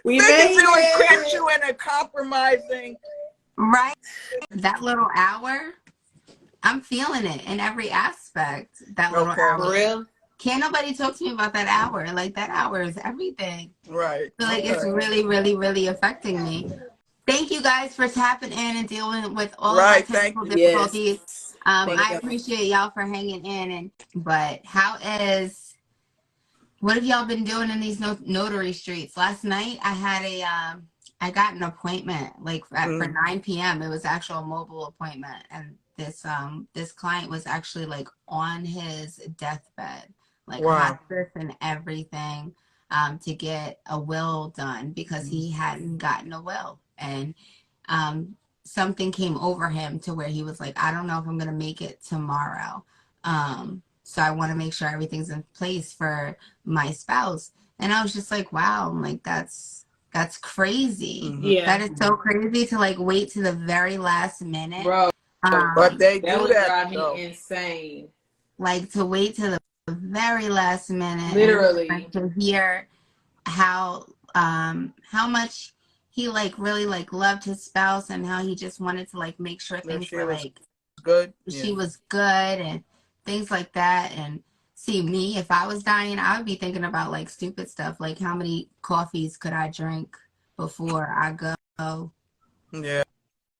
We Thinking made to it. encrypt you in a compromising. Right. That little hour, I'm feeling it in every aspect. That little Okay. hour. For real? Can't nobody talk to me about that hour. Like, that hour is everything. Right. I feel like it's really, really, really affecting me. Thank you guys for tapping in and dealing with all of our technical difficulties. Yes. I appreciate y'all for hanging in. But what have y'all been doing in these notary streets? Last night I had I got an appointment for 9 p.m. It was actual mobile appointment, and this client was actually like on his deathbed, like hospice and everything, to get a will done because he hadn't gotten a will, and something came over him to where he was like, I don't know if I'm gonna make it tomorrow. So I want to make sure everything's in place for my spouse. And I was just like, wow, I'm like, that's crazy. Yeah. That is so crazy to like wait to the very last minute. Bro. But they do would that, drive me insane. Like to wait to the very last minute. Literally. And to hear how much he like really like loved his spouse and how he just wanted to like make sure things were like good. She was good and things like that. And see, me, if I was dying, I would be thinking about like stupid stuff, like how many coffees could I drink before I go? Yeah,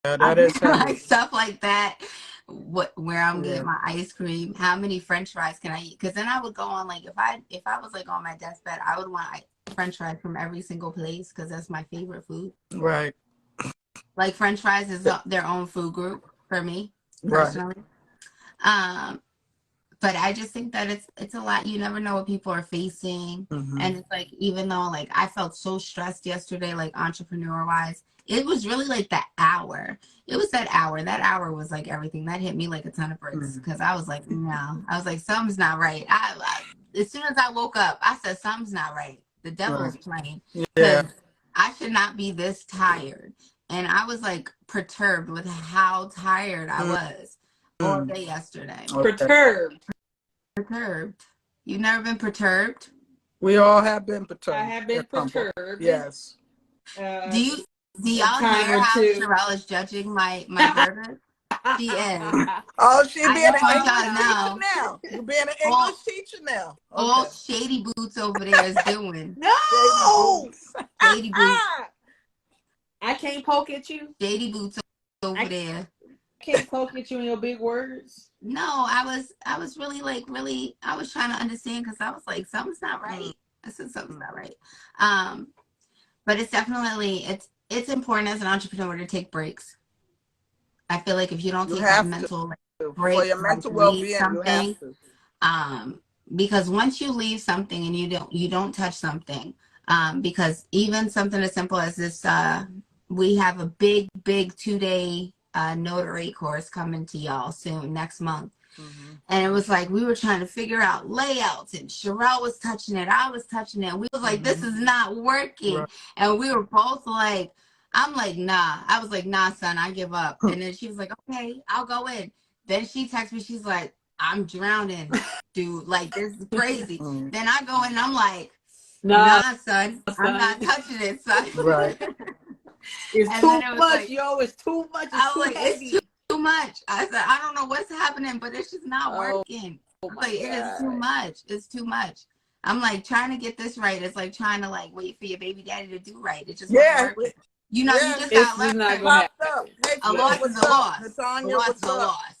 that is like stuff like that. Where I'm getting my ice cream, how many French fries can I eat? Because then I would go on like if I was like on my deathbed, I would want French fries from every single place because that's my favorite food. Right. Like French fries is their own food group for me personally. But I just think that it's a lot. You never know what people are facing. And it's like, even though like I felt so stressed yesterday, like entrepreneur wise, it was really like that hour. It was that hour. That hour was like everything. That hit me like a ton of bricks because I was like, no. I was like, something's not right. I as soon as I woke up, I said, something's not right. The devil's playing. Because I should not be this tired. And I was like perturbed with how tired I was all day yesterday. Perturbed. You've never been perturbed? We all have been perturbed. I have been perturbed. Yes. Do y'all hear how Sharelle is judging my verbiage? She is. Oh, she being an English teacher now. You being an English teacher now. All Shady Boots over there is doing. No! Shady Boots. I can't poke at you. Shady Boots over there. I can't poke at you in your big words. No, I was really I was trying to understand because I was like, something's not right. I said something's not right. But it's definitely it's important as an entrepreneur to take breaks. I feel like if you don't take that mental break for your mental well-being, something, you have to. Because once you leave something and you don't touch something, because even something as simple as this, we have a big 2-day notary course coming to y'all soon next month. And it was like we were trying to figure out layouts, and Sharelle was touching it, I was touching it, and we was like, this is not working. And we were both like, I'm like, nah. I was like, nah, son, I give up. And then she was like, okay, I'll go in. Then she texted me, she's like, I'm drowning, dude. Like, this is crazy. Then I go in and I'm like, nah, son, I'm not touching it, son. Right. It's too much, like, yo. It's too much. I was like, it's too much. I said, I don't know what's happening, but it's just not working. Like, it is too much. It's too much. I'm like trying to get this right. It's like trying to like wait for your baby daddy to do right. It just wasn't working. You know, you just got left. A loss is a loss. A loss is a loss.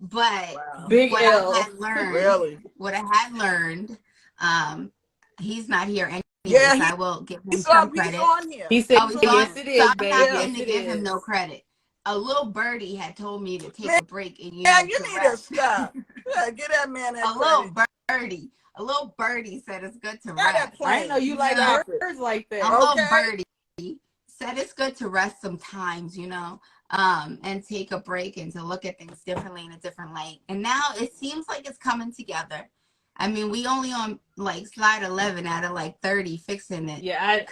But big what L. I had learned, what I had learned, he's not here anymore. Yeah, I will give him some credit. He's on here. He said, yes, it is, baby. I'm not going to give him no credit. A little birdie had told me to take a break. And you need to stop. Get that man that credit. A little birdie said it's good to rest. I know you like birds like that. A little birdie said it's good to rest sometimes, you know, and take a break and to look at things differently in a different light. And now it seems like it's coming together. I mean, we only on like slide 11 out of like 30 fixing it. Yeah,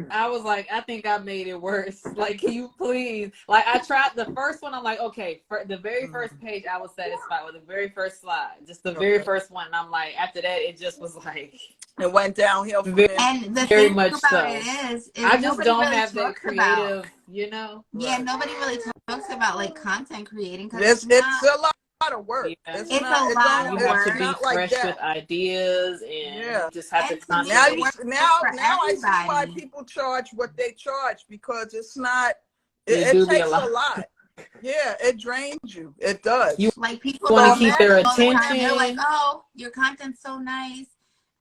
I was like, I think I made it worse. Like, can you please? Like, I tried the first one. I'm like, okay, for the very first page, I was satisfied with the very first slide, just the very first one. And I'm like, after that, it just was like, it went downhill from there. And the very thing much about so. it is I just nobody don't really have that talks about. creative, you know. Yeah, nobody really talks about like content creating It's a lot of work. Yeah. It's a lot of You have to work. be not like fresh that. with ideas, and you just have And to to me, constantly. it Now for I see why everybody. people charge what they charge, because it's not. It It do be takes a a lot. lot. Yeah, it drains you. It does. You Like people want to tell me keep their all the time, they're like, attention. "Oh, your content's so nice.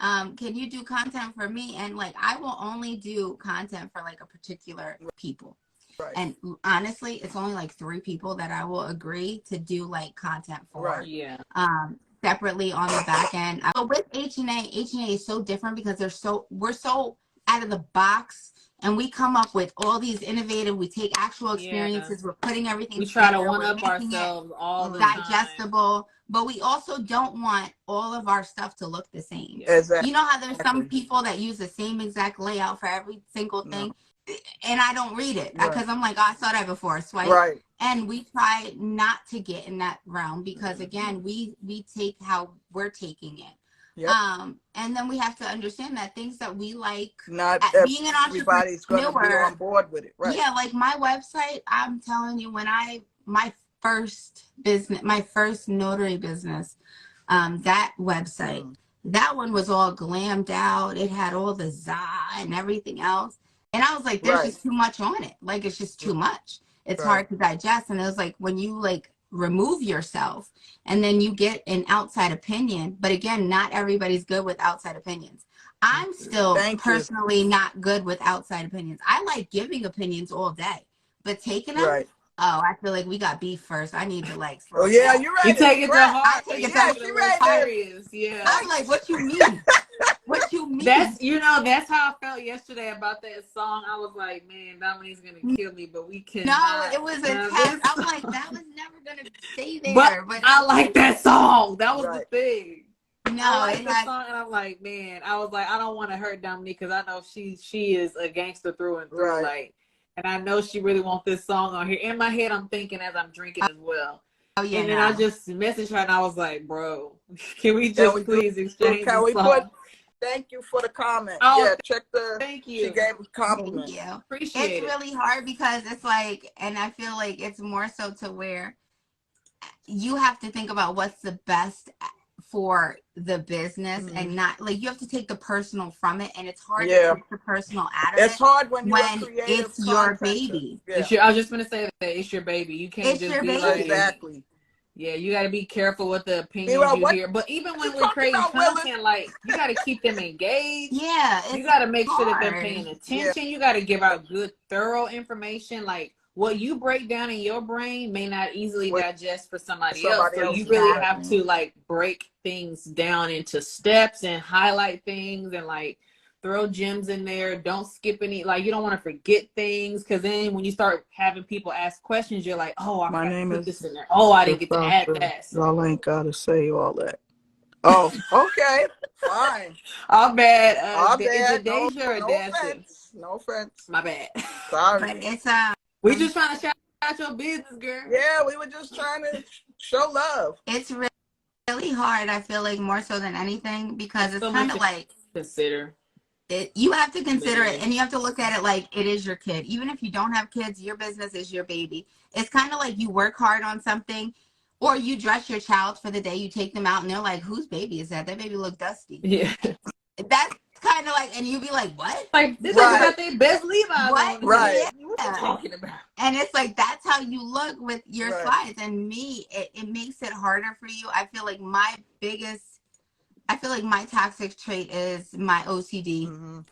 Can you do content for me?" And like, I will only do content for like a particular people. Right. And honestly, it's only like 3 people that I will agree to do like content for. Right. Yeah. Separately on the back end. But with HNA is so different because we're so out of the box, and we come up with all these innovative. We take actual experiences. We're putting everything. We try to together, one we're up making ourselves all the digestible, but we also don't want all of our stuff to look the same. Exactly. You know how there's some people that use the same exact layout for every single thing, and I don't read it because I'm like, oh, I saw that before. Swipe. Right. And we try not to get in that realm because again, we take how we're taking it. Yep. And then we have to understand that things that we like, not being an entrepreneur, everybody's going to be on board with it. Right. Yeah, like my website, I'm telling you, when my first notary business, that website, that one was all glammed out. It had all the za and everything else. And I was like, there's just too much on it. Like, it's just too much. It's hard to digest. And it was like, when you like remove yourself and then you get an outside opinion, but again, not everybody's good with outside opinions. I'm still personally not good with outside opinions. I like giving opinions all day, but taking them, oh, I feel like we got beef first. I need to like. Oh yeah, you're right. You take it to heart. I take it to serious. Yeah. I'm like, what you mean? What you mean? That's how I felt yesterday about that song. I was like, man, Dominique's gonna kill me, but we can. No, it was a test. I'm like, that was never gonna stay there. But I like that song. That was the thing. No, I like the song, and I'm like, man, I was like, I don't want to hurt Dominique because I know she is a gangster through and through, like, and I know she really wants this song on here. In my head, I'm thinking as I'm drinking as well. Oh yeah. And then I just messaged her, and I was like, bro, can we just please exchange the song? Thank you for the comment. Oh, yeah, check the. Thank you. She gave a compliment. Thank you. Appreciate it. It's really hard because it's like, and I feel like it's more so to where you have to think about what's the best for the business and not like you have to take the personal from it, and it's hard to take the personal out of it. It's hard when it's your baby. Yeah. I was just gonna say that it's your baby. You can't just be like, exactly. Yeah, you got to be careful with the opinions you hear. But even when we're creating content, like, you got to keep them engaged. Yeah. You got to make sure that they're paying attention. You got to give out good, thorough information. Like, what you break down in your brain may not easily digest for somebody else. So you really have to, like, break things down into steps and highlight things and, like, throw gems in there. Don't skip any. Like, you don't want to forget things, because then when you start having people ask questions, you're like, oh, I forgot to put this in there. Oh, I didn't get to add that. So. Y'all ain't got to say all that. Oh, okay. Fine. All bad. All is bad. it Deja or Dasha? No offense. My bad. Sorry. But it's we just trying to shout out your business, girl. Yeah, we were just trying to show love. It's really hard, I feel like, more so than anything, because it's kind of like consider. You have to consider it, and you have to look at it like it is your kid. Even if you don't have kids, your business is your baby. It's kind of like you work hard on something, or you dress your child for the day. You take them out, and they're like, "Whose baby is that? That baby look dusty." Yeah, that's kind of like, and you be like, "What? Like this is got their best Levi's what? On. Right? Yeah. What are you talking about?" And it's like that's how you look with your slides. And me, it makes it harder for you. I feel like my toxic trait is my OCD.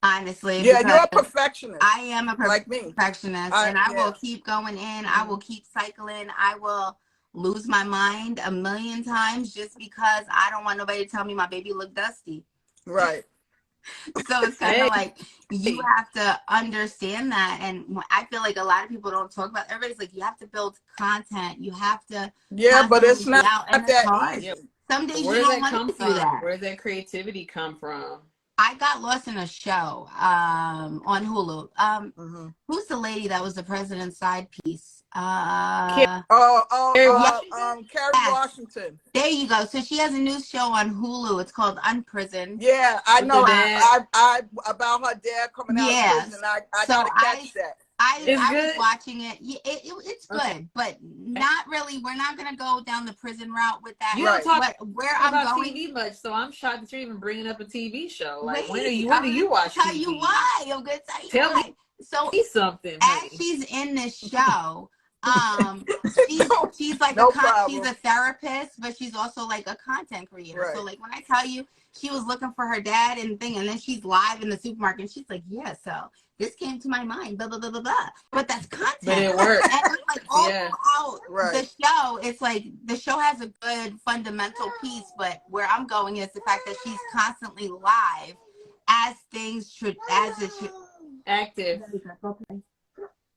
Honestly. Yeah, you're a perfectionist. I am a like perfectionist. And I will keep going in. I will keep cycling. I will lose my mind a million times just because I don't want nobody to tell me my baby look dusty. Right. So it's kind of like you have to understand that. And I feel like a lot of people don't talk about, everybody's like, you have to build content. You have to. Yeah, but it's not that easy. So Some days Where you does don't that want come to do from? that. Where does that creativity come from? I got lost in a show on Hulu. Who's the lady that was the president's side piece? Kerry Yes. Washington? Kerry Washington. There you go. So she has a new show on Hulu. It's called Unprisoned. Yeah, I With know. the dad? I about her dad coming out of prison. I gotta catch that. I was good? watching it. It's good, Okay. but not really. We're not gonna go down the prison route with that. You don't talk where I'm about going. TV much, so I'm shocked that you're even bringing up a TV show. Like, when do you watch tell TV? you why. I'm gonna tell you Tell why. me So something, as honey. she's in this show, she's like she's a therapist, but she's also like a content creator. Right. So like when I tell you she was looking for her dad and then she's live in the supermarket and she's like, yeah, so this came to my mind, blah blah blah blah blah. But that's content. But it works. And it's like all throughout Right. the show, it's like the show has a good fundamental piece, but where I'm going is the fact that she's constantly live as things should Active.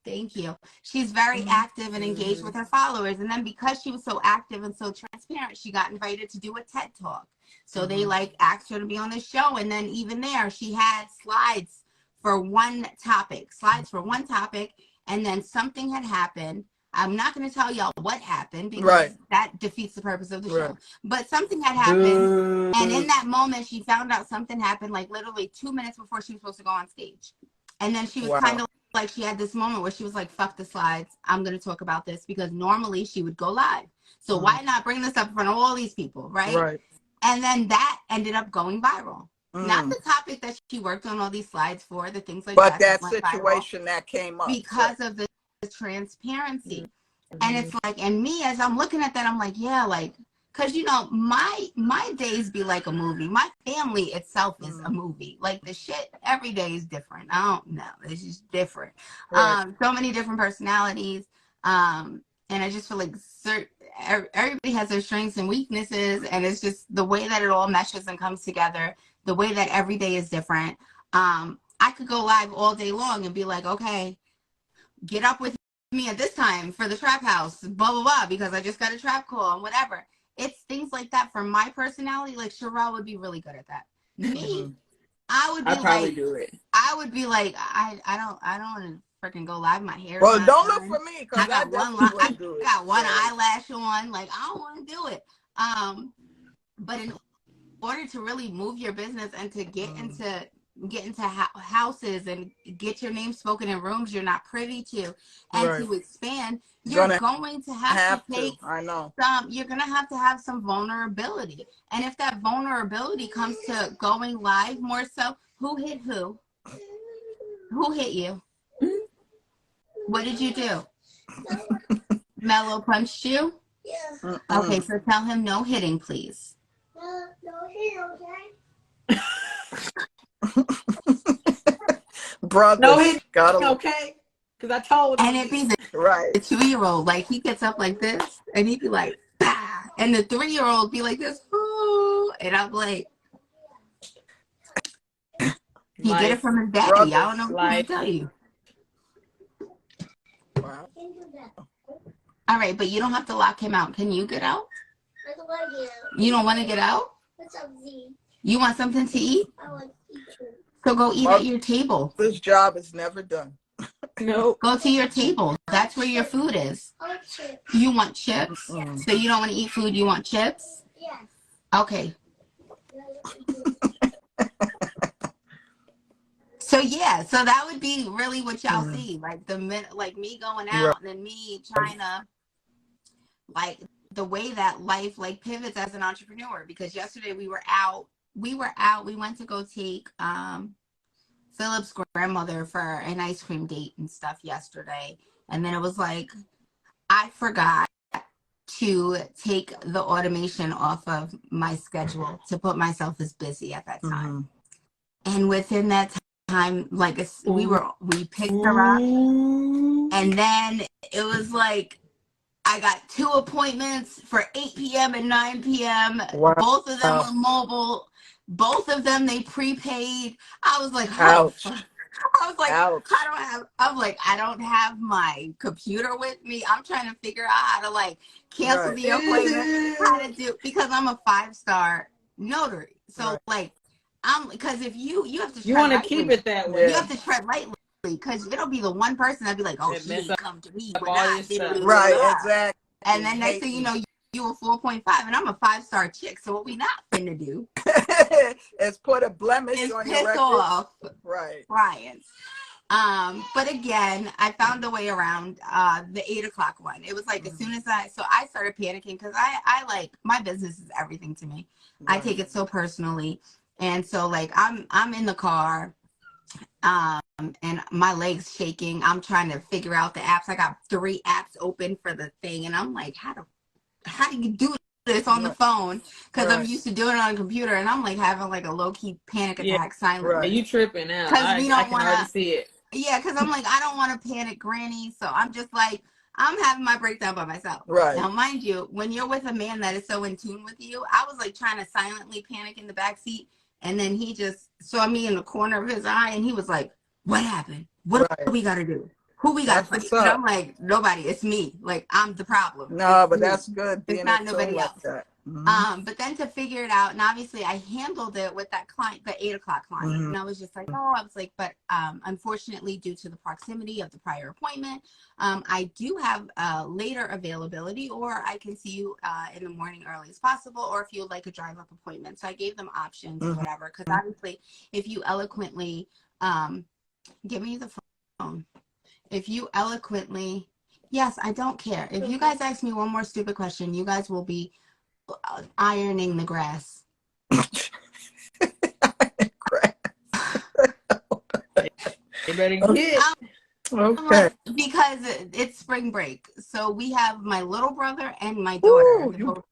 Thank you. She's very active and engaged with her followers. And then because she was so active and so transparent, she got invited to do a TED Talk. So they like asked her to be on the show. And then even there, she had slides for one topic. And then something had happened. I'm not going to tell y'all what happened because that defeats the purpose of the show. But something had happened. And in that moment, she found out something happened like literally 2 minutes before she was supposed to go on stage. And then she was kind of like, she had this moment where she was like, fuck the slides. I'm going to talk about this because normally she would go live. So why not bring this up in front of all these people, right? And then that ended up going viral. Not the topic that she worked on all these slides for, the things like that. But that situation that came up. Because of the transparency. And it's like, and me, as I'm looking at that, I'm like, yeah, like, because, you know, my days be like a movie. My family itself is a movie. Like, the shit every day is different. I don't know. It's just different. So many different personalities. And I just feel like everybody has their strengths and weaknesses. And it's just the way that it all meshes and comes together, the way that every day is different. I could go live all day long and be like, okay, get up with me at this time for the TrapHouse, blah, blah, blah, because I just got a trap call and whatever. It's things like that for my personality. Like Sharelle would be really good at that. Me, I would be probably do it. I would be like, I don't want to freaking go live. My hair. Well, don't look for me because I got one eyelash on. Like, I don't want to do it. But in order to really move your business and to get into houses and get your name spoken in rooms you're not privy to, and to expand, you're going to have to take you're going to have some vulnerability. And if that vulnerability comes to going live more so, who hit who? Who hit you? What did you do? Mello punched you? Yeah. Okay, so tell him no hitting, please. No hitting, okay? Brother, no hitting, okay? Because I told him. And it be the 2-year-old, like, he gets up like this, and he'd be like, bah! And the 3-year-old be like this, ooh, and I'm like, he get it from his daddy. I don't know what to tell you. Wow. All right, but you don't have to lock him out. Can you get out? You don't want to get out? You want something to eat? I want to eat. So go eat at your table. This job is never done. No. Go to your table. That's where your food is. You want chips? So you don't want to eat food, you want chips? Yes. Okay. So yeah, so that would be really what y'all see. Like like me going out and then me trying to, like, the way that life like pivots as an entrepreneur. Because yesterday we went to go take Philip's grandmother for an ice cream date and stuff yesterday. And then it was like, I forgot to take the automation off of my schedule to put myself as busy at that time. And within that time, like, we picked her up, and then it was like, I got 2 appointments for 8 p.m. and 9 p.m. Wow. Both of them were mobile. Both of them, they prepaid. I was like, oh, I was like, Ouch. I don't have my computer with me. I'm trying to figure out how to like cancel the appointment, how to do, because I'm a 5-star notary. So like, because if you have to tread you want to lightly. keep it that way. You have to tread lightly, because it'll be the one person that'd be like, oh, she didn't come to me. Right, exactly. And then next thing you know, you a 4.5, and I'm a 5-star chick. So what we not finna do is put a blemish on your record. Off clients. But again, I found a way around the 8:00 one. It was like as soon as I started panicking, because I like, my business is everything to me. I take it so personally. And so like I'm in the car, and my legs shaking. I'm trying to figure out the apps. I got 3 apps open for the thing, and I'm like, how do you do this on the phone? Because I'm used to doing it on a computer, and I'm like having like a low-key panic attack silently. You tripping out. Because we don't want to see it. Yeah, because I'm like, I don't want to panic granny. So I'm just like, I'm having my breakdown by myself. Now, mind you, when you're with a man that is so in tune with you, I was like trying to silently panic in the back seat. And then he just saw me in the corner of his eye, and he was like, what happened? What do we got to do? Who we got to fight? And I'm like, nobody. It's me. Like, I'm the problem. No, but that's good. It's not nobody else. But then to figure it out, and obviously I handled it with that client, the 8:00 client, and I was just like, but unfortunately, due to the proximity of the prior appointment, I do have later availability, or I can see you in the morning early as possible, or if you would like a drive-up appointment. So I gave them options or whatever, because obviously, if you eloquently, give me the phone. If you eloquently, yes, I don't care. If you guys ask me one more stupid question, you guys will be ironing the grass. Okay. Because it's spring break, so we have my little brother and my daughter.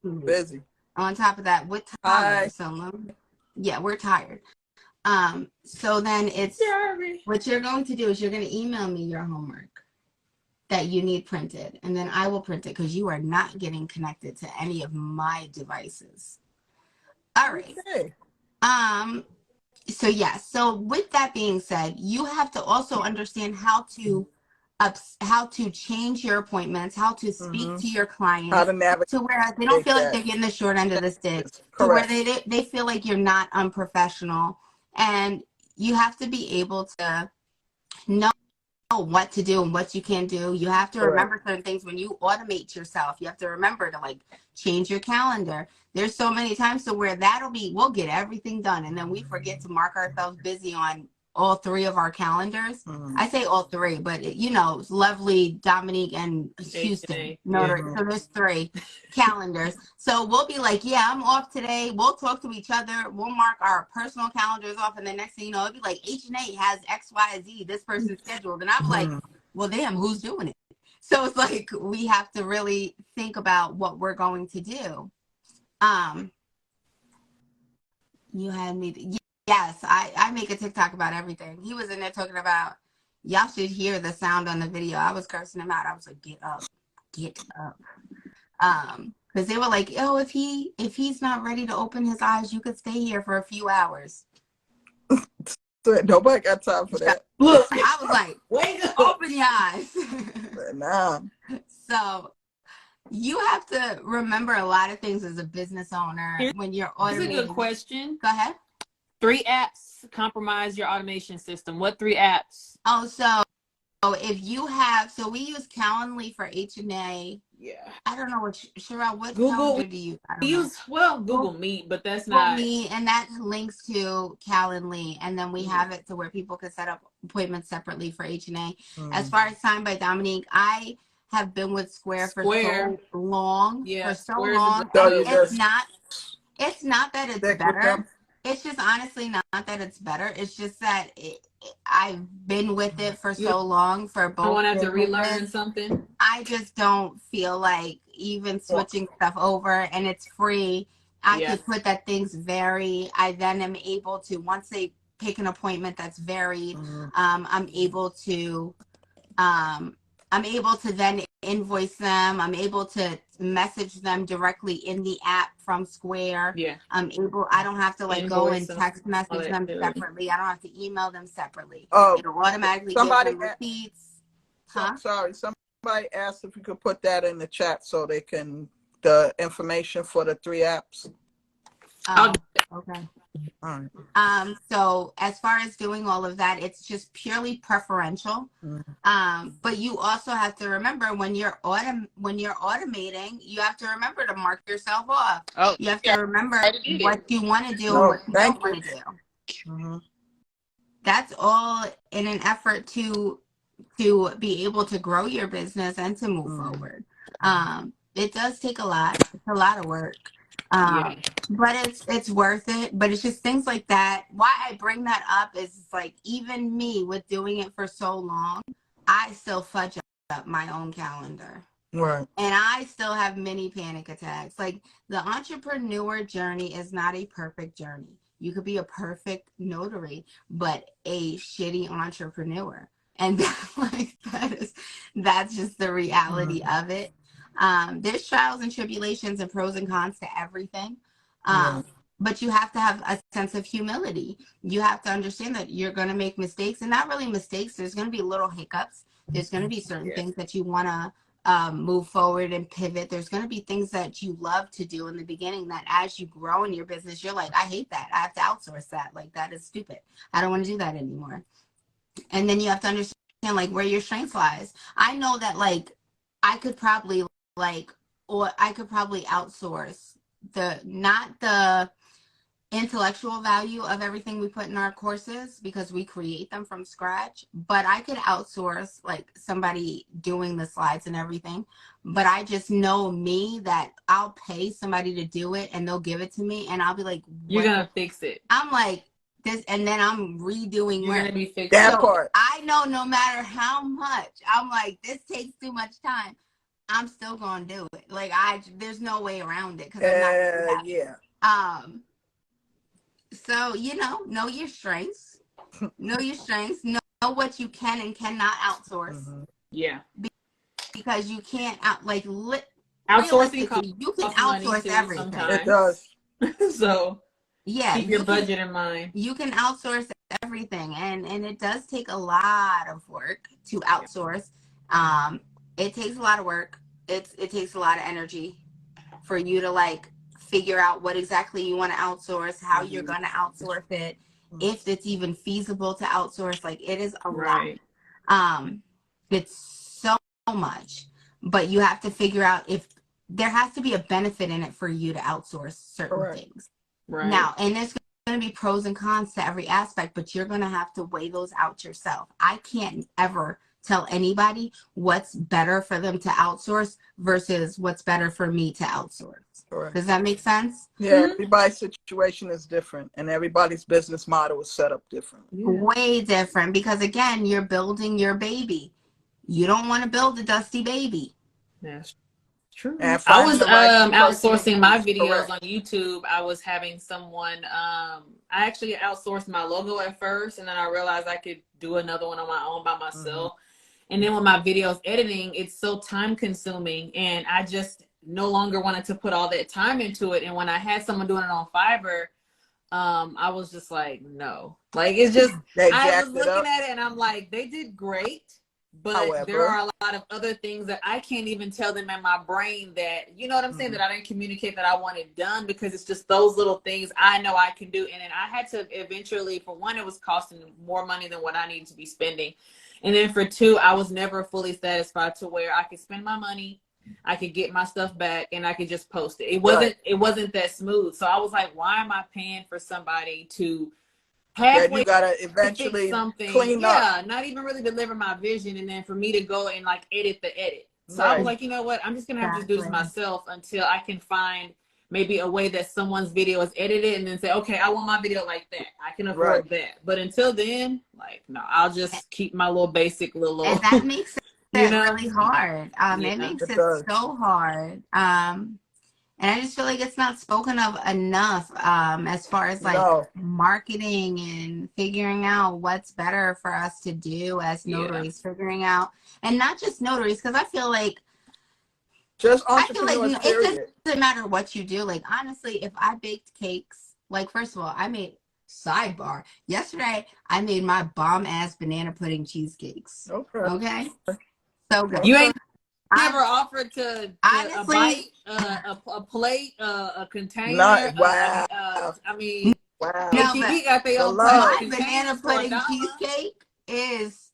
Ooh, busy. On top of that, we're tired. So yeah, we're tired. So then it's what you're going to do is you're going to email me your homework that you need printed, and then I will print it, because you are not getting connected to any of my devices. All right. Okay. So yes. So with that being said, you have to also understand how to change your appointments, how to speak to your clients, how to navigate, to where they don't feel like they're getting the short end of the stick, to where they feel like you're not unprofessional, and you have to be able to know what to do and what you can do. You have to remember certain things. When you automate yourself, you have to remember to like change your calendar. There's so many times to where we'll get everything done, and then we forget to mark ourselves busy on all 3 of our calendars. I say all 3, but Lovelee, Dominique, and Houston Notary. So there's 3 calendars. So we'll be like, yeah, I'm off today. We'll talk to each other. We'll mark our personal calendars off, and the next thing you know, it'll be like HNA has XYZ, this person's scheduled, and I'm like, well, damn, who's doing it? So it's like we have to really think about what we're going to do. You had me. Yes, I make a TikTok about everything. He was in there talking about, y'all should hear the sound on the video. I was cursing him out. I was like, get up. Because they were like, oh, if he's not ready to open his eyes, you could stay here for a few hours. Nobody got time for that. Look, I was like, wake up, open your eyes. Nah. So you have to remember a lot of things as a business owner when you're automating. That's a good question. Go ahead. 3 apps compromise your automation system. What 3 apps? Oh, so if you have, so we use Calendly for HNA. Yeah. I don't know Sharelle, what Google, calendar do you use? Google Meet, but that's not Meet, and that links to Calendly, and then we have it to where people can set up appointments separately for HNA. As far as Signed by Dominique, I have been with Square for so long. Yeah, for so long. It's not that it's better. It's just honestly not that it's better. It's just that I've been with it for so long for both. I want to have to relearn something. I just don't feel like even switching stuff over, and it's free. I could put that things vary. I then am able to, once they pick an appointment that's varied, I'm able to then invoice them. I'm able to message them directly in the app from Square. Yeah. I don't have to like go and Invoice text message them too. separately. I don't have to email them separately. Oh, It'll automatically give them receipts. Sorry, somebody asked if you could put that in the chat so they can, the information for the 3 apps. Okay. All right. So as far as doing all of that, it's just purely preferential. But you also have to remember when you're automating, you have to remember to mark yourself off. You have to remember what you want to do and what you don't want to do. That's all in an effort to be able to grow your business and to move forward. It does take a lot. It's a lot of work. But it's worth it. But it's just things like that. Why I bring that up is like, even me with doing it for so long, I still fudge up my own calendar. Right. And I still have many panic attacks. Like, the entrepreneur journey is not a perfect journey. You could be a perfect notary, but a shitty entrepreneur. And that's just the reality of it. There's trials and tribulations and pros and cons to everything. But you have to have a sense of humility. You have to understand that you're going to make mistakes, and not really mistakes. There's going to be little hiccups. There's going to be certain things that you want to move forward and pivot. There's going to be things that you love to do in the beginning that as you grow in your business, you're like, I hate that. I have to outsource that. Like, that is stupid. I don't want to do that anymore. And then you have to understand like where your strengths lies. I know that like I could probably outsource not the intellectual value of everything we put in our courses because we create them from scratch, but I could outsource like somebody doing the slides and everything. But I just know me that I'll pay somebody to do it and they'll give it to me and I'll be like, you're gonna fix it. I'm like this, and then I'm redoing you're work. Gonna be fixed. That part. I know no matter how much I'm like, this takes too much time, I'm still gonna do it. Like, there's no way around it because I'm not gonna have it. So, know your strengths. Know your strengths. Know what you can and cannot outsource. Yeah. Because you can't outsourcing. You can outsource everything. Sometimes. It does. So yeah, keep your budget in mind. You can outsource everything, and it does take a lot of work to outsource. It takes a lot of work. It takes a lot of energy for you to like figure out what exactly you want to outsource, how you're going to outsource it, if it's even feasible to outsource. Like, it is a lot. It's so much, but you have to figure out if there has to be a benefit in it for you to outsource certain things. Now, and there's going to be pros and cons to every aspect, but you're going to have to weigh those out yourself. I can't ever tell anybody what's better for them to outsource versus what's better for me to outsource. Does that make sense? Yeah, everybody's situation is different and everybody's business model is set up differently. Way different, because again, you're building your baby. You don't want to build a dusty baby. That's true. I was outsourcing my videos on YouTube. I was having someone, I actually outsourced my logo at first, and then I realized I could do another one on my own by myself. And then with my videos editing, it's so time consuming, and I just no longer wanted to put all that time into it. And when I had someone doing it on Fiverr, I was just like, no. Like, it's just, I was looking at it and I'm like, they did great, but there are a lot of other things that I can't even tell them in my brain that, you know what I'm saying, that I didn't communicate that I wanted done, because it's just those little things I know I can do. And then I had to eventually, for one, it was costing more money than what I needed to be spending. And then for two, I was never fully satisfied to where I could spend my money, I could get my stuff back, and I could just post it. It wasn't that smooth. So I was like, why am I paying for somebody to halfway you gotta eventually clean up? Not even really deliver my vision, and then for me to go and like edit the edit. So I was like, you know what? I'm just gonna have to do this myself until I can find maybe a way that someone's video is edited, and then say, okay, I want my video like that. I can afford that. But until then, like, no, I'll just keep my little basic little. And that makes it really hard. It makes it so hard. And I just feel like it's not spoken of enough as far as like marketing and figuring out what's better for us to do as notaries, figuring out, and not just notaries, because I feel like Just I feel like entrepreneurs, it period. doesn't matter what you do. Like, honestly, if I baked cakes, like, first of all, I made, sidebar, yesterday, I made my bomb-ass banana pudding cheesecakes. Okay. Okay? So good. You ain't I never offered to a honestly, bite, a plate, a container. Not wow. I mean, Wow. no, but HEB got their The own private love. my banana containers for pudding $1. cheesecake is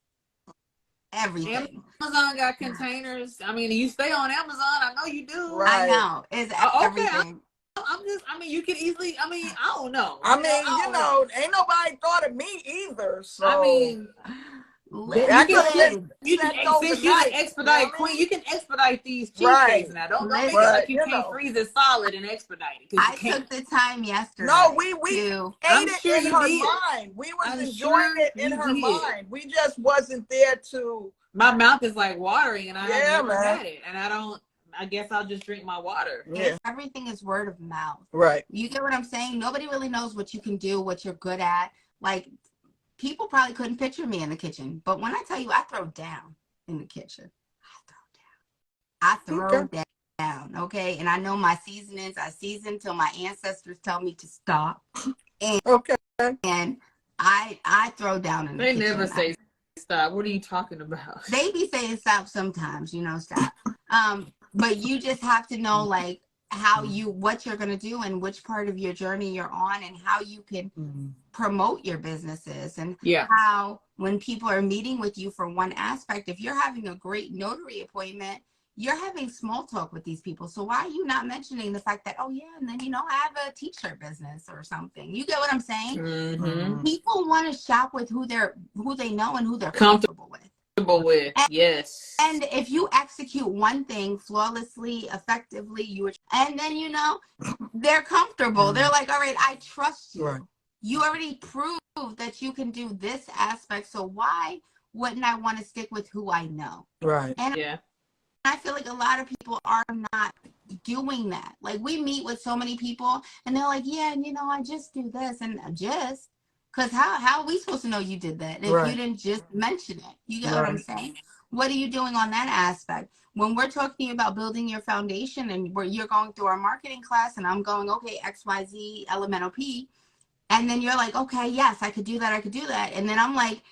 everything. Amazon got containers. I mean, you stay on Amazon. I know you do. Right. I know. It's Okay. everything. I'm just. I mean, you can easily. I mean, I don't know. I mean, ain't nobody thought of me either. So I mean, that could have been you can sent since you're the overnight. expedite queen, you can expedite these Right. cheesecakes now. Don't make Listen, it like you But, can't freeze it solid and expedite it because you I can't. took the time yesterday. no, we to, ate I'm it sure in you her did. mind. We was I'm enjoying sure it in you her did. mind. We just wasn't there to. My mouth is like watering, and I Yeah, have never man. had it, and I don't. I guess I'll just drink my water. Yeah. everything is word of mouth. Right. You get what I'm saying? Nobody really knows what you can do, what you're good at. Like, people probably couldn't picture me in the kitchen, but when I tell you I throw down in the kitchen, I throw down, okay? And I know my seasonings. I season till my ancestors tell me to stop. Okay. And I throw down in the They kitchen. never say stop. What are you talking about? They be saying stop sometimes, stop. But you just have to know, like, what you're going to do and which part of your journey you're on and how you can promote your businesses and how when people are meeting with you for one aspect, if you're having a great notary appointment, you're having small talk with these people. So why are you not mentioning the fact that, oh yeah, and then, I have a t-shirt business or something? You get what I'm saying? Mm-hmm. People want to shop with who they know and who they're comfortable with. Yes. And if you execute one thing flawlessly, effectively, and then, they're comfortable. They're like, all right, I trust you. Right. You already proved that you can do this aspect. So why wouldn't I want to stick with who I know? Right. And I feel like a lot of people are not doing that. Like, we meet with so many people and they're like, yeah, and I just do this and just. Because how are we supposed to know you did that if you didn't just mention it? You get what I'm saying? What are you doing on that aspect? When we're talking about building your foundation and where you're going through our marketing class and I'm going, okay, XYZ, LMNOP, and then you're like, okay, yes, I could do that. And then I'm like,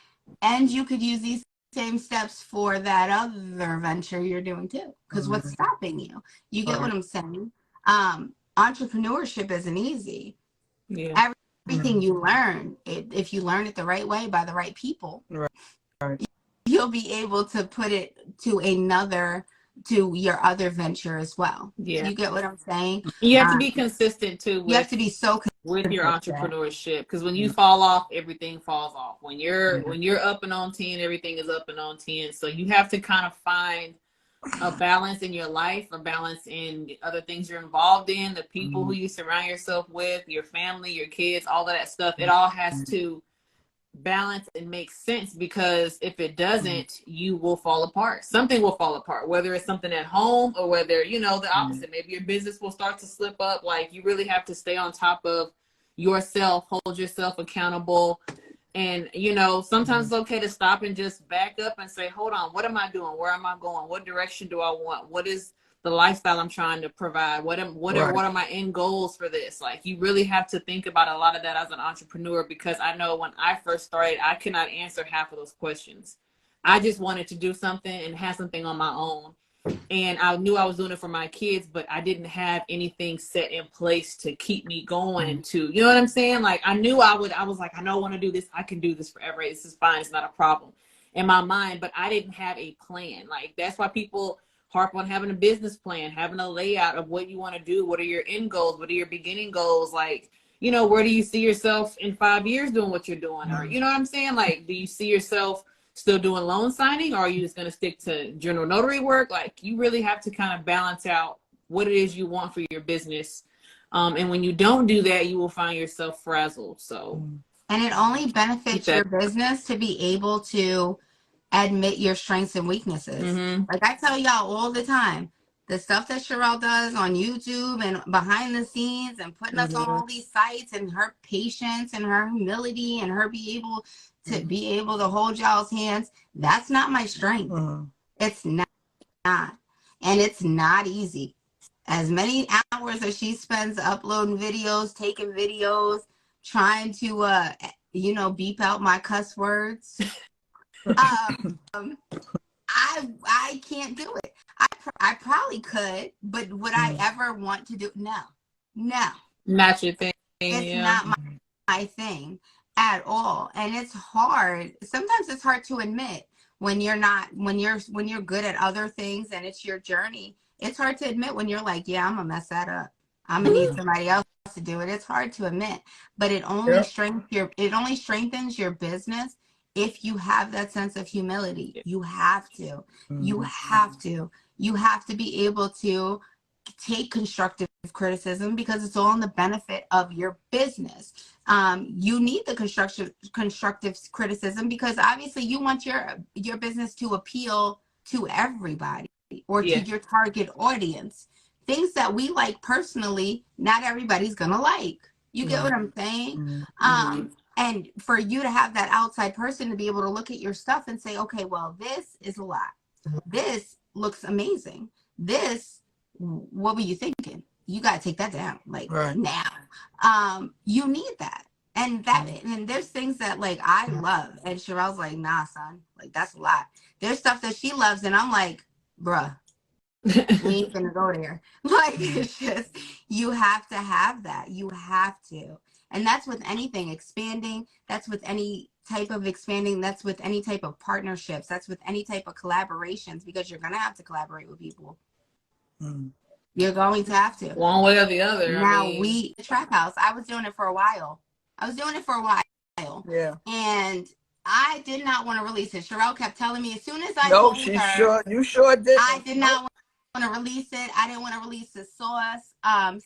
and you could use these same steps for that other venture you're doing too. Because what's stopping you? You get what I'm saying? Entrepreneurship isn't easy. Yeah. Everything you learn, if you learn it the right way by the right people, you'll be able to put it to your other venture as well. Yeah. You get what I'm saying? You have to be consistent too. You have to be so consistent with your entrepreneurship, because when you fall off, everything falls off. When you're up and on 10, everything is up and on 10. So you have to kind of find a balance in your life, a balance in other things you're involved in, the people who you surround yourself with, your family, your kids, all of that stuff. It all has to balance and make sense, because if it doesn't, you will fall apart. Something will fall apart, whether it's something at home or whether, the opposite. Maybe your business will start to slip up. Like, you really have to stay on top of yourself, hold yourself accountable. And, sometimes it's okay to stop and just back up and say, hold on, what am I doing? Where am I going? What direction do I want? What is the lifestyle I'm trying to provide? What are my end goals for this? Like, you really have to think about a lot of that as an entrepreneur, because I know when I first started, I could not answer half of those questions. I just wanted to do something and have something on my own. And I knew I was doing it for my kids, but I didn't have anything set in place to keep me going to, you know what I'm saying? Like, I knew I was like, I know I want to do this. I can do this forever. This is fine. It's not a problem in my mind, but I didn't have a plan. Like, that's why people harp on having a business plan, having a layout of what you want to do. What are your end goals? What are your beginning goals? Like, where do you see yourself in 5 years doing what you're doing? Or, you know what I'm saying? Like, do you see yourself still doing loan signing, or are you just going to stick to general notary work? Like, you really have to kind of balance out what it is you want for your business. And when you don't do that, you will find yourself frazzled. So, and it only benefits your business to be able to admit your strengths and weaknesses. Like, I tell y'all all the time, the stuff that Sharelle does on YouTube and behind the scenes and putting us on all these sites, and her patience and her humility and her be able to hold y'all's hands, that's not my strength. It's not. And it's not easy. As many hours as she spends uploading videos, taking videos, trying to, beep out my cuss words. I can't do it. I probably could, but would I ever want to do? No. Not your thing. It's not my thing at all. And it's hard. Sometimes it's hard to admit when you're good at other things and it's your journey. It's hard to admit when you're like, yeah, I'm gonna mess that up. I'm gonna need somebody else to do it. It's hard to admit, but it only strengthens your business if you have that sense of humility. You have to. You have to be able to take constructive criticism because it's all in the benefit of your business. You need the constructive criticism because obviously you want your business to appeal to everybody or to your target audience. Things that we like personally, not everybody's gonna like. You get what I'm saying? And for you to have that outside person to be able to look at your stuff and say, okay, well, this is a lot. This looks amazing. This, what were you thinking? You got to take that down now. You need that. And there's things that like I love. And Sharelle's like, nah, son, like that's a lot. There's stuff that she loves. And I'm like, bruh, we ain't gonna go there. Like it's just, you have to have that. You have to. And that's with anything expanding. That's with any type of expanding. That's with any type of partnerships. That's with any type of collaborations because you're going to have to collaborate with people. You're going to have to. One way or the other. Now the TrapHouse, I was doing it for a while. Yeah. And I did not want to release it. Sharelle kept telling me as soon as I told her. You sure did. I did not want to release it. I didn't want to release the sauce.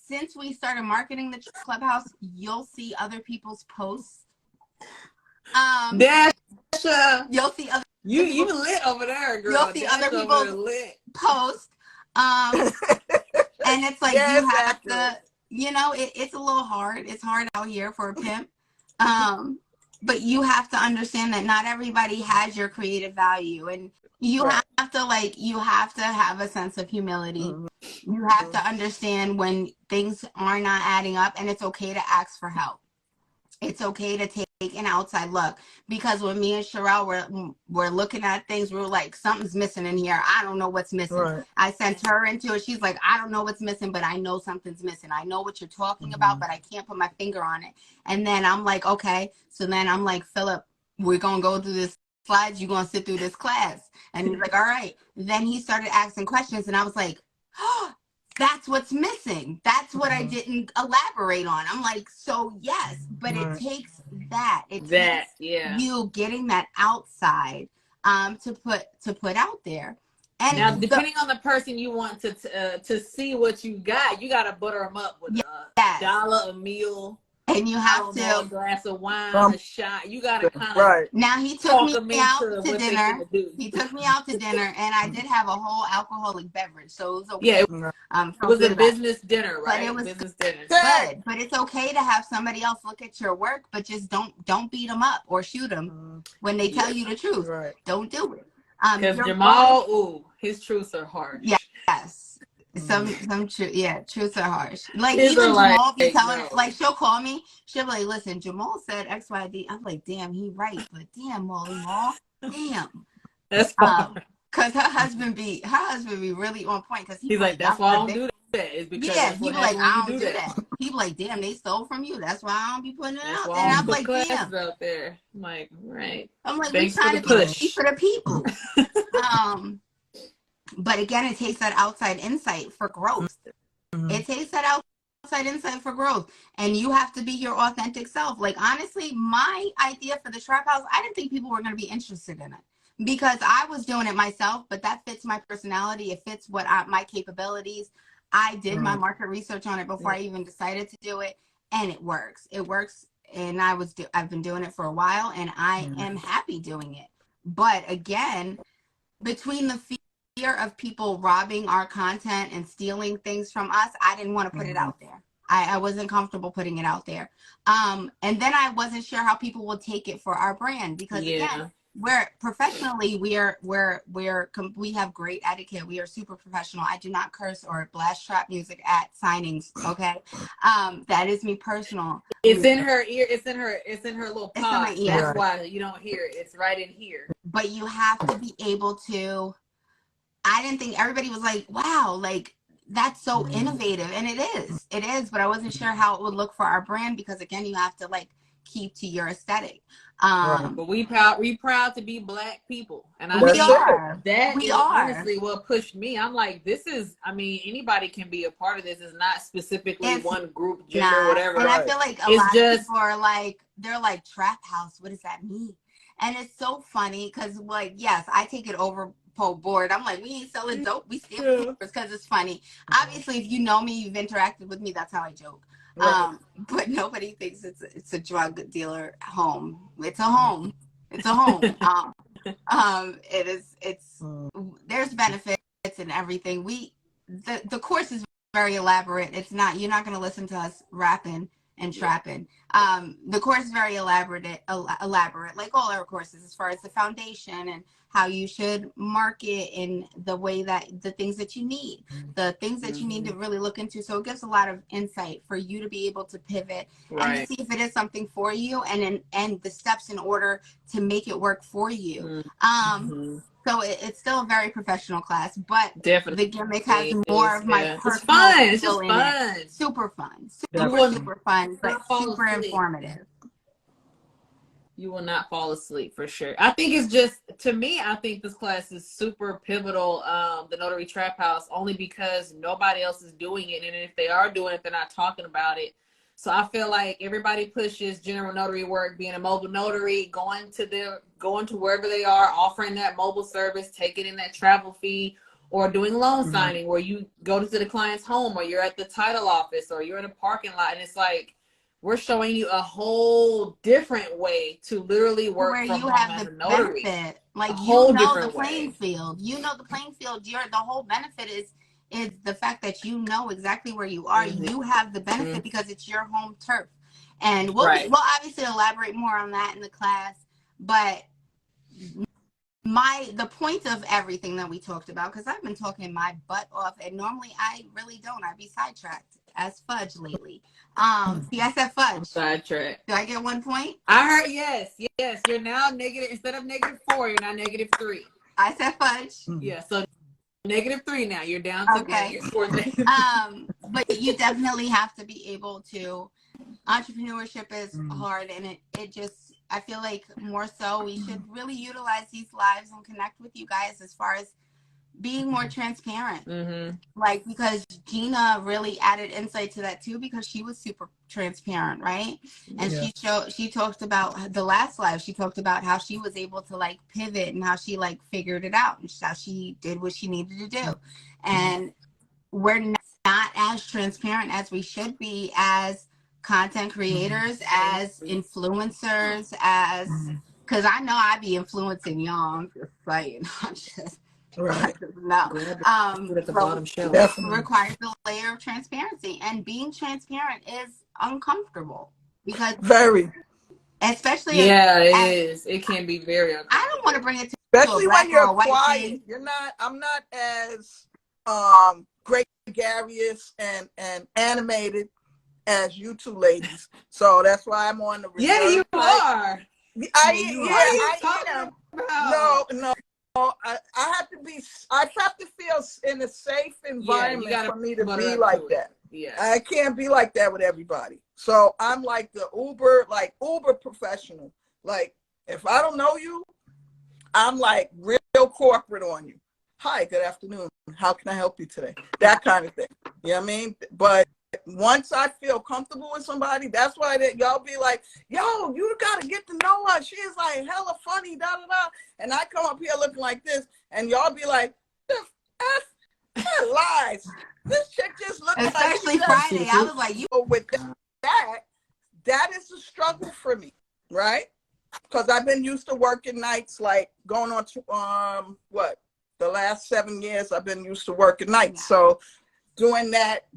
Since we started marketing the Clubhouse, you'll see other people's posts. You'll see other. You lit over there, girl. You'll see other people's posts. And it's like you have to. It's a little hard. It's hard out here for a pimp. But you have to understand that not everybody has your creative value, and you have to have a sense of humility. You have to understand when things are not adding up, and it's okay to ask for help. It's okay to take an outside look, because when me and Sharelle were looking at things, we were like, something's missing in here. I don't know what's missing. Right. I sent her into it. She's like, I don't know what's missing, but I know something's missing. I know what you're talking about, but I can't put my finger on it. And then I'm like, okay. So then I'm like, Philip, we're going to go through this slides. You're going to sit through this class. And he's like, all right. Then he started asking questions, and I was like, oh, that's what's missing. That's what I didn't elaborate on. I'm like, so yes, but it takes that. It takes you getting that outside to put out there. And now, depending on the person you want to see what you got to butter them up with $1 a meal. And you have to a glass of wine, a shot. You gotta kind of Now he took me out to dinner. He took me out to dinner, and I did have a whole alcoholic beverage, so it was okay. Yeah, it was a business dinner, right? But it was business dinner. Good. But it's okay to have somebody else look at your work, but just don't beat them up or shoot them when they tell you the truth. Right. Don't do it. Because Jamal, his truths are harsh. Yes. Some truths are harsh. Like even Jamal be telling her, like she'll call me, she'll be like, listen, Jamal said XYZ. I'm like, damn, he right, but damn, Molly Mall, damn. That's because her husband be really on point, because he's like, that's why I don't do that. It's because he be like, I don't do that. He be like, damn, they stole from you. That's why I don't be putting it out there. And I'm like, damn. Out there. I'm like, right. I'm like, we trying to be for the people. But again, it takes that outside insight for growth. It takes that outside insight for growth. And you have to be your authentic self. Like, honestly, my idea for the TrapHouse, I didn't think people were going to be interested in it, because I was doing it myself, but that fits my personality. It fits my capabilities. I did my market research on it before I even decided to do it. And it works. It works. And I've been doing it for a while, and I am happy doing it. But again, between the fear of people robbing our content and stealing things from us, I didn't want to put it out there. I wasn't comfortable putting it out there. And then I wasn't sure how people would take it for our brand, because again, we're professionally, we have great etiquette. We are super professional. I do not curse or blast trap music at signings. Okay. That is me personal. It's in her ear. It's in her little pod. It's in my ear. That's why you don't hear it. It's right in here. But you have to be able to, I didn't think, everybody was like, wow, like that's so innovative. And it is, but I wasn't sure how it would look for our brand, because again, you have to like keep to your aesthetic. But we proud to be Black people, and I we are. That we is are. honestly what pushed me. I'm like, this is. I mean, anybody can be a part of this. It's not specifically one group, gender, whatever. And I feel like a lot of people are like, they're like, TrapHouse, what does that mean? And it's so funny because, like, yes, I take it overboard. I'm like, we ain't selling dope. We steal papers because it's funny. Obviously, if you know me, you've interacted with me. That's how I joke. But nobody thinks it's a drug dealer home. It's a home. It's a home. There's benefits and everything. The course is very elaborate. It's not, you're not going to listen to us rapping and trapping. The course is very elaborate, like all our courses, as far as the foundation and how you should market in the way that the things that you need, to really look into. So it gives a lot of insight for you to be able to pivot and to see if it is something for you, and the steps in order to make it work for you. So it's still a very professional class, but definitely the gimmick has more of my personal. It's fun. It's just fun. Super fun. Super fun, but super informative. You will not fall asleep for sure. I think it's just, to me, I think this class is super pivotal, the Notary Trap House, only because nobody else is doing it. And if they are doing it, they're not talking about it. So I feel like everybody pushes general notary work, being a mobile notary, going to wherever they are, offering that mobile service, taking in that travel fee, or doing loan signing where you go to the client's home, or you're at the title office, or you're in a parking lot. And it's like, we're showing you a whole different way to literally work where from you home have as the a notary. benefit. Like, you know the playing field. You know the playing field. The whole benefit is the fact that you know exactly where you are. You have the benefit because it's your home turf. And we'll obviously elaborate more on that in the class. But the point of everything that we talked about, because I've been talking my butt off, and normally I really don't. I'd be sidetracked as fudge lately. See, I said fudge. Sidetracked. Do I get 1 point? I heard yes. You're now negative, instead of -4, you're now -3. I said fudge. Yeah, so -3 now. You're down to but you definitely have to be able to. Entrepreneurship is hard, and it just, I feel like more so we should really utilize these lives and connect with you guys as far as being more transparent. Like, because Gina really added insight to that too, because she was super transparent, right? And she talked about the last live, she talked about how she was able to like pivot and how she like figured it out and how she did what she needed to do. And we're not as transparent as we should be as content creators, as influencers, as, because I know I be influencing y'all. I'm just saying. No. At the bottom shelf. It requires a layer of transparency, and being transparent is uncomfortable because especially it can be very uncomfortable. I don't want to bring it to especially when you're quiet. I'm not as gregarious and animated as you two ladies, so that's why I'm on the reserve you are. I am. No. I have to be. I have to feel in a safe environment for me to be like that. Yeah, I can't be like that with everybody. So I'm like the Uber professional. Like, if I don't know you, I'm like real corporate on you. Hi, good afternoon. How can I help you today? That kind of thing. You know what I mean? But once I feel comfortable with somebody, that's why y'all be like, yo, you gotta get to know her. She is like hella funny, da da da. And I come up here looking like this, and y'all be like, lies. This chick just looks like. Especially Friday, I was like, you. With that is a struggle for me, right? Because I've been used to working nights, like going on to the last 7 years I've been used to working nights. So doing that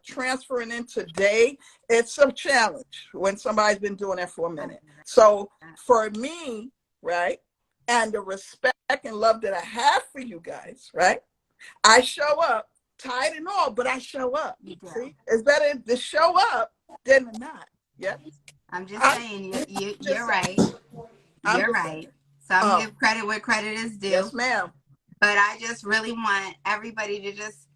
transferring in today, it's a challenge when somebody's been doing it for a minute. So for me, right, and the respect and love that I have for you guys, right, I show up tired and all, but I show up. See, it's better to show up than to not. Yeah, I'm just saying, you're right. You're right. Some give credit where credit is due. Yes, ma'am. But I just really want everybody to just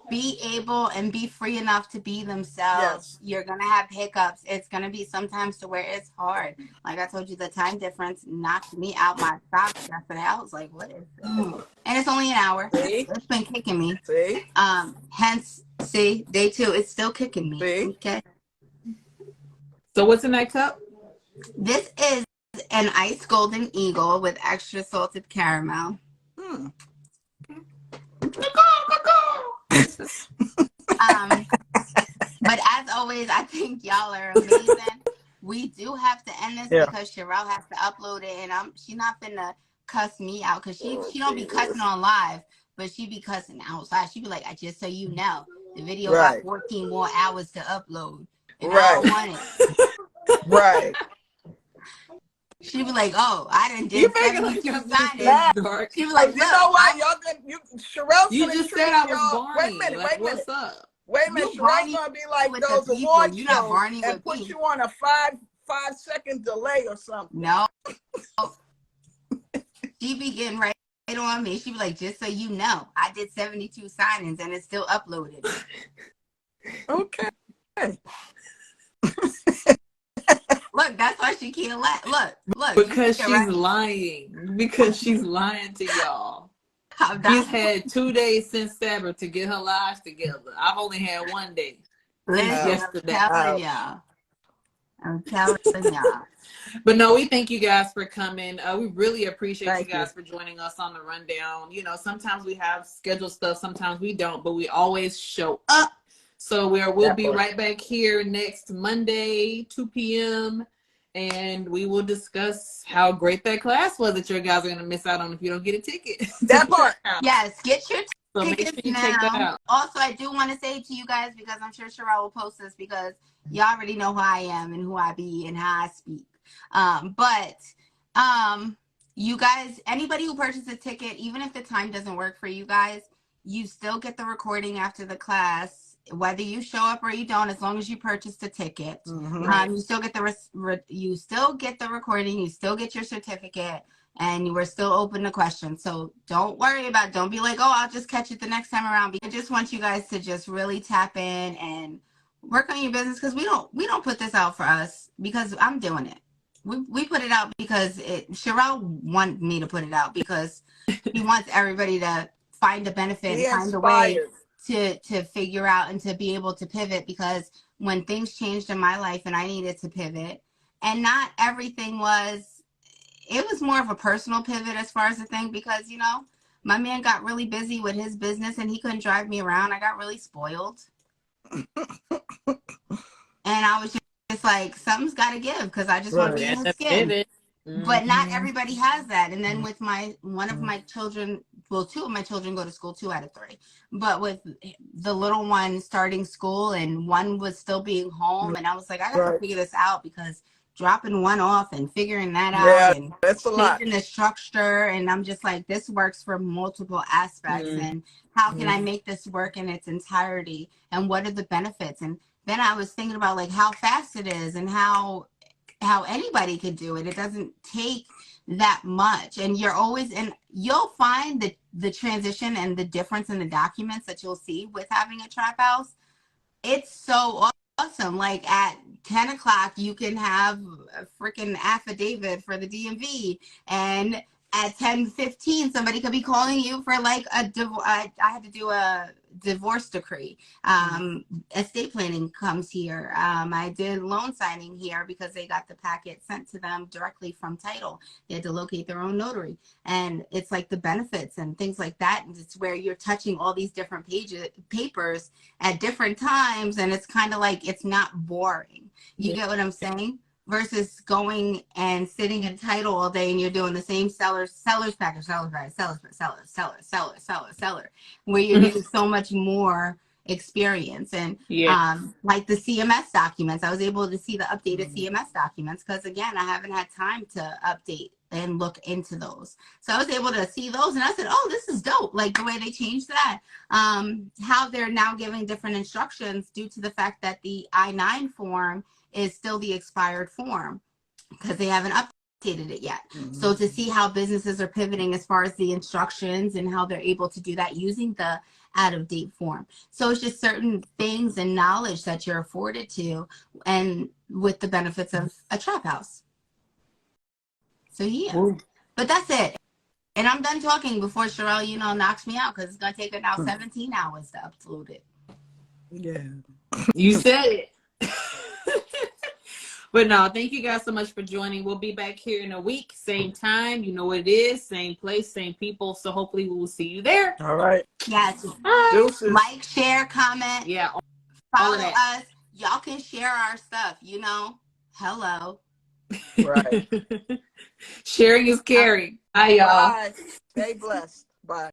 be able and be free enough to be themselves. Yes. You're going to have hiccups. It's going to be sometimes to where it's hard. Like I told you, the time difference knocked me out my socks yesterday. I was like, what is this? And it's only an hour. See? It's been kicking me. See? Hence, see, day 2, it's still kicking me. See? Okay. So what's in that cup? This is an Ice Golden Eagle with extra salted caramel. But as always, I think y'all are amazing. We do have to end this because Sharelle has to upload it, and she's not finna cuss me out because she don't be cussing on live, but she be cussing outside. She be like, "I just so you know, the video got 14 more hours to upload, and I don't want it." Right. She be like, "Oh, I didn't did 72 signings." She be like, "You know what? Sharelle, you just said I was Barney. Wait a minute. What's up? Wait a minute. Sharelle's gonna be like those award shows and put you on a 5-second delay or something." No. She be getting right on me. She be like, "Just so you know, I did 72 signings and it's still uploaded." Okay. Look, that's why she can't laugh. Look. Because she's lying. Because she's lying to y'all. She's had 2 days since Sabbath to get her lives together. I've only had 1 day. Yesterday. I'm telling y'all. But no, we thank you guys for coming. We really appreciate you guys for joining us on the rundown. You know, sometimes we have scheduled stuff, sometimes we don't, but we always show up. So we'll be right back here next Monday, 2 p.m. And we will discuss how great that class was that your guys are going to miss out on if you don't get a ticket. That part. Yes, get your so tickets make sure you now. check that out. Also, I do want to say to you guys, because I'm sure Sharelle will post this, because y'all already know who I am and who I be and how I speak. You guys, anybody who purchases a ticket, even if the time doesn't work for you guys, you still get the recording after the class. Whether you show up or you don't, as long as you purchase the ticket, you still get the recording, you still get your certificate, and you are still open to questions. So don't worry about it. Don't be like, "Oh, I'll just catch it the next time around." I just want you guys to just really tap in and work on your business, because we don't put this out for us because I'm doing it. We put it out because Sharelle wanted me to put it out because he wants everybody to find a benefit and find a way to figure out and to be able to pivot, because when things changed in my life and I needed to pivot, and not everything it was more of a personal pivot as far as the thing, because, you know, my man got really busy with his business and he couldn't drive me around. I got really spoiled. And I was just like, something's got to give, because I just want to be in his skin. But not everybody has that. And then with one of my children, well, 2 of my children go to school, 2 out of 3. But with the little one starting school and one was still being home, and I was like, I got to figure this out, because dropping one off and figuring that out and changing the structure, and I'm just like, this works for multiple aspects, and how can I make this work in its entirety, and what are the benefits? And then I was thinking about like how fast it is and how anybody could do it. It doesn't take that much, and you'll find the transition and the difference in the documents that you'll see with having a TrapHouse. It's so awesome. Like at 10 o'clock, you can have a freaking affidavit for the DMV, and at 10:15, somebody could be calling you for like a I had to do a divorce decree. Estate planning comes here. I did loan signing here because they got the packet sent to them directly from title. They had to locate their own notary, and it's like the benefits and things like that. And it's where you're touching all these different papers at different times, and it's kind of like, it's not boring. You get what I'm saying? Versus going and sitting in title all day and you're doing the same seller's package, where you're getting so much more experience. And yeah. like the CMS documents, I was able to see the updated CMS documents because, again, I haven't had time to update and look into those. So I was able to see those, and I said, oh, this is dope. Like the way they changed that, how they're now giving different instructions due to the fact that the I-9 form is still the expired form because they haven't updated it yet. So to see how businesses are pivoting as far as the instructions and how they're able to do that using the out-of-date form. So it's just certain things and knowledge that you're afforded to, and with the benefits of a TrapHouse. So yeah, Ooh. But that's it. And I'm done talking before Sharelle, you know, knocks me out because it's going to take her now 17 hours to upload it. Yeah. You said it. But no, thank you guys so much for joining. We'll be back here in a week, same time. You know what it is, same place, same people. So hopefully we will see you there. All right. Yes. Deuces. Like, share, comment. Yeah. Follow us. Y'all can share our stuff, you know. Hello. Right. Sharing is caring. Bye, y'all. Bye. Stay blessed. Bye.